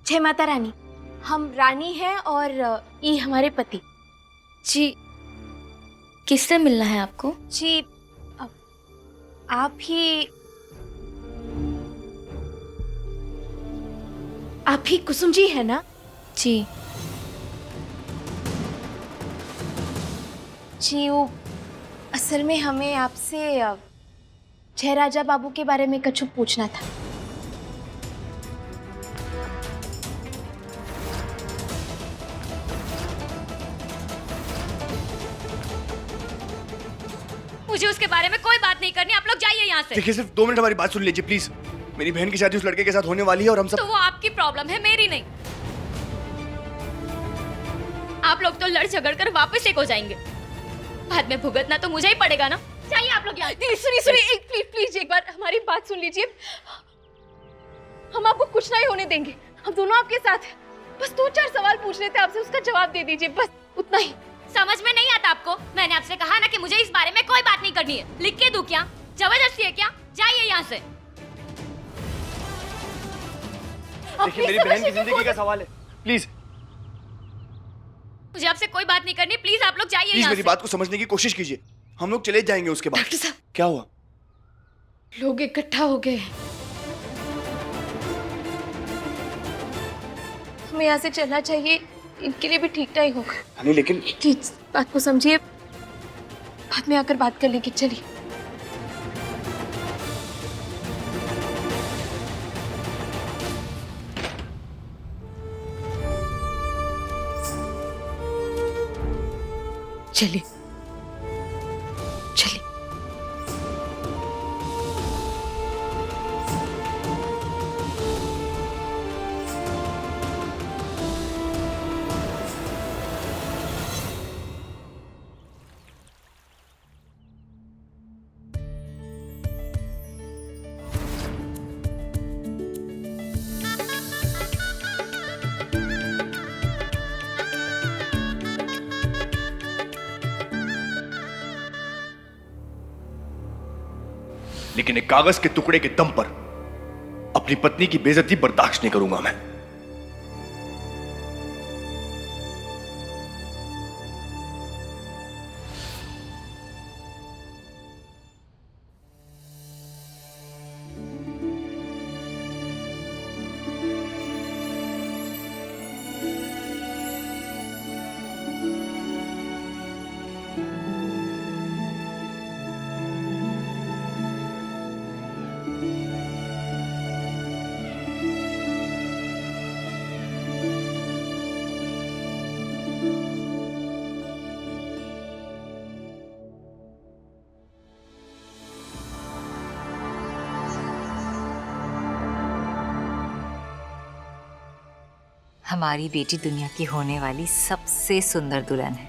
जय माता रानी। हम रानी हैं और ये हमारे पति। जी, किससे मिलना है आपको? जी आप ही कुसुम जी है ना? जी। जी वो असल में हमें आपसे जय राजा बाबू के बारे में कुछ पूछना था। मुझे उसके बारे में कोई बात नहीं करनी, आप लोग जाइए यहाँ से। देखिए सिर्फ 2 मिनट हमारी बात सुन लीजिए प्लीज। मेरी बहन की शादी उस लड़के के साथ होने वाली है और हम सब। तो वो आपकी प्रॉब्लम है, मेरी नहीं। आप लोग तो लड़ झगड़ कर वापस एक हो जाएंगे, बाद में भुगतना तो मुझे ही पड़ेगा ना। चाहिए आप लोग यहाँ। सुनिए प्लीज एक बार हमारी बात सुन लीजिए। हम आपको कुछ नहीं होने देंगे, हम दोनों आपके साथ हैं। बस 2-4 सवाल पूछ रहे थे आपसे, उसका जवाब दे दीजिए, बस उतना ही। समझ में नहीं आता आपको? मैंने आपसे कहा ना कि मुझे इस बारे में कोई बात नहीं करनी है। लिख के दूं क्या? जबरदस्ती है क्या? जाइए यहाँ से। देखिए मेरी बहन की जिंदगी का सवाल है, प्लीज मुझे आपसे कोई बात नहीं करनी, प्लीज आप लोग जाइए प्लीज यहाँ मेरी से। बात को समझने की कोशिश कीजिए। हम लोग चले जाएंगे उसके बाद। डॉक्टर साहब, क्या हुआ? लोग इकट्ठा हो गए। हमें यहाँ से चलना चाहिए, इनके लिए भी ठीक नहीं होगा। नहीं लेकिन प्लीज बात को समझिए, बाद में आकर बात कर लेंगे। चलिए। चलिए चलिए। लेकिन एक कागज के टुकड़े के दम पर अपनी पत्नी की बेइज्जती बर्दाश्त नहीं करूंगा मैं। हमारी बेटी दुनिया की होने वाली सबसे सुंदर दुल्हन है,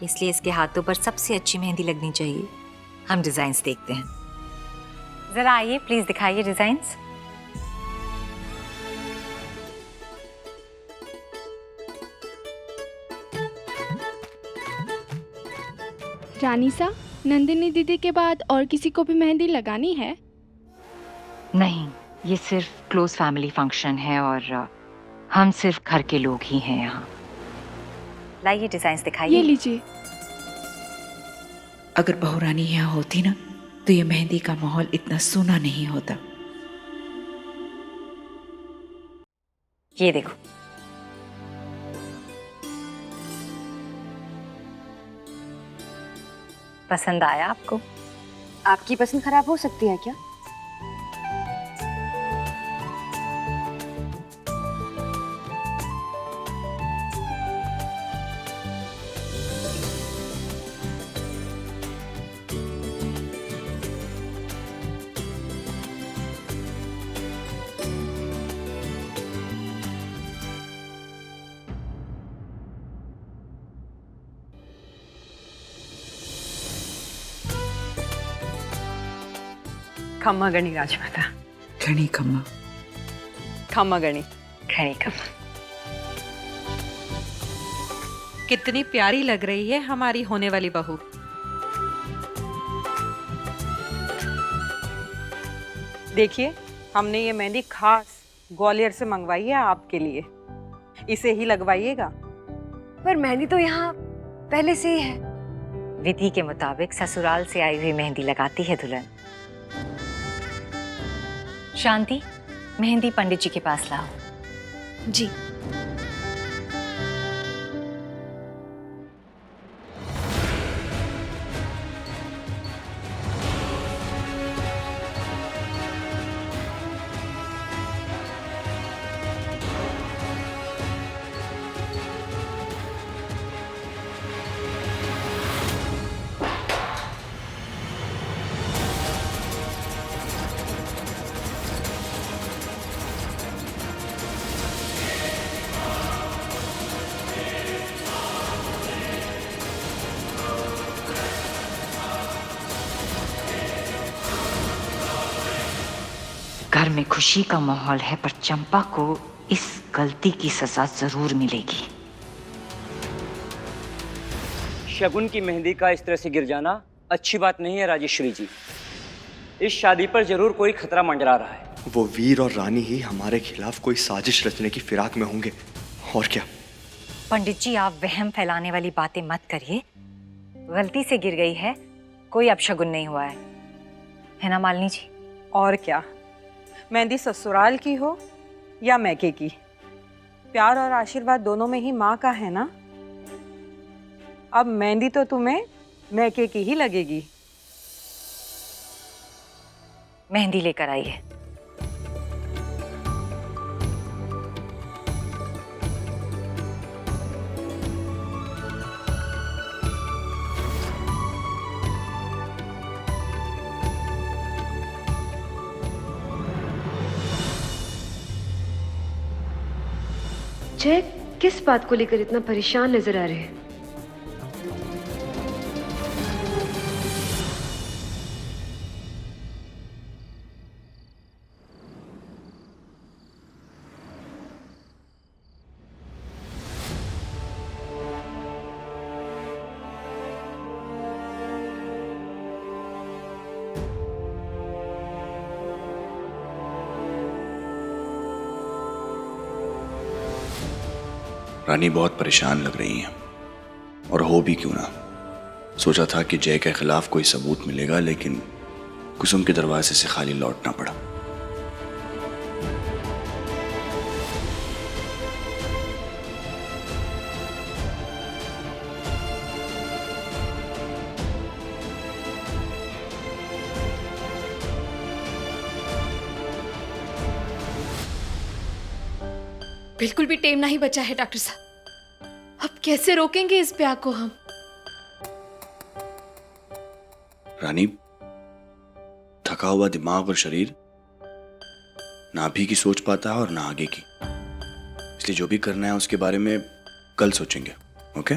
इसलिए इसके हाथों पर सबसे अच्छी मेहंदी लगनी चाहिए। हम डिजाइन्स देखते हैं। जरा आइए, प्लीज दिखाइए डिजाइन्स। रानी सा, नंदिनी दीदी के बाद और किसी को भी मेहंदी लगानी है? नहीं, ये सिर्फ क्लोज फैमिली फंक्शन है और हम सिर्फ घर के लोग ही हैं यहाँ। लाइए डिजाइन्स दिखाइए। ये लीजिए। अगर बहू रानी यहाँ होती ना तो ये मेहंदी का माहौल इतना सूना नहीं होता। ये देखो। पसंद आया आपको? आपकी पसंद खराब हो सकती है क्या? खम्मा गणी राजमाता। घनी खम्मा। खम्मा गणी। घनी खम्मा। कितनी प्यारी लग रही है हमारी होने वाली बहू। देखिए, हमने ये मेहंदी खास ग्वालियर से मंगवाई है आपके लिए, इसे ही लगवाइएगा। पर मेहंदी तो यहाँ पहले से ही है। विधि के मुताबिक ससुराल से आई हुई मेहंदी लगाती है दुल्हन। शांति, मेहंदी पंडित जी के पास लाओ। जी। घर में खुशी का माहौल है, पर चंपा को इस गलती की सजा जरूर मिलेगी। शगुन की मेहंदी का इस तरह से गिर जाना अच्छी बात नहीं है राजेश्वरी जी। इस शादी पर जरूर कोई खतरा मंडरा रहा है। वो वीर और रानी ही हमारे खिलाफ कोई साजिश रचने की फिराक में होंगे, और क्या। पंडित जी, आप वहम फैलाने वाली बातें मत करिए। गलती से गिर गई है, कोई अपशगुन नहीं हुआ है ना मालिनी जी? और क्या, मेहंदी ससुराल की हो या मैके की, प्यार और आशीर्वाद दोनों में ही माँ का है ना। अब मेहंदी तो तुम्हें मैके की ही लगेगी। मेहंदी लेकर आइए। जय किस बात को लेकर इतना परेशान नजर आ रहे हैं? रानी बहुत परेशान लग रही हैं, और हो भी क्यों ना। सोचा था कि जय के खिलाफ कोई सबूत मिलेगा, लेकिन कुसुम के दरवाजे से खाली लौटना पड़ा। बिल्कुल भी टेम नहीं बचा है डॉक्टर साहब। अब कैसे रोकेंगे इस ब्याह को हम? रानी, थका हुआ दिमाग और शरीर ना अभी की सोच पाता है और ना आगे की, इसलिए जो भी करना है उसके बारे में कल सोचेंगे। ओके?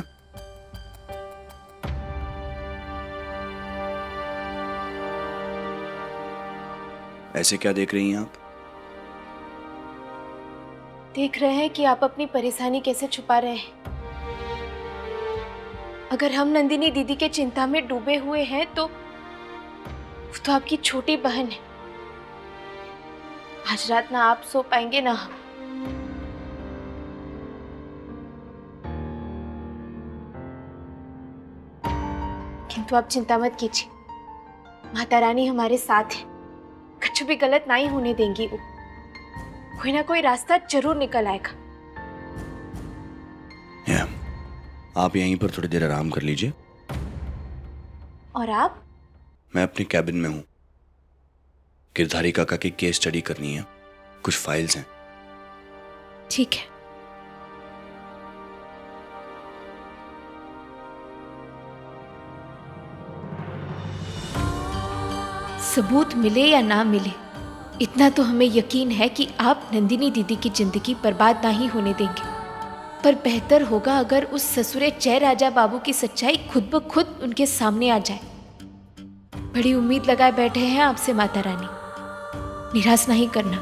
ऐसे क्या देख रही हैं आप? देख रहे हैं कि आप अपनी परेशानी कैसे छुपा रहे हैं। अगर हम नंदिनी दीदी के चिंता में डूबे हुए हैं तो वो तो आपकी छोटी बहन है। आज रात ना आप सो पाएंगे ना हम। किंतु आप चिंता मत कीजिए, माता रानी हमारे साथ है। कुछ भी गलत नहीं होने देंगी वो। कोई ना कोई रास्ता जरूर निकल आएगा। आप यहीं पर थोड़ी देर आराम कर लीजिए। और आप? मैं अपने कैबिन में हूं। गिरधारी काका की केस स्टडी करनी है, कुछ फाइल्स हैं। ठीक है। सबूत मिले या ना मिले, इतना तो हमें यकीन है कि आप नंदिनी दीदी की जिंदगी बर्बाद नहीं होने देंगे। पर बेहतर होगा अगर उस ससुरे जय राजा बाबू की सच्चाई खुद ब खुद उनके सामने आ जाए। बड़ी उम्मीद लगाए बैठे हैं आपसे माता रानी, निराश नहीं करना।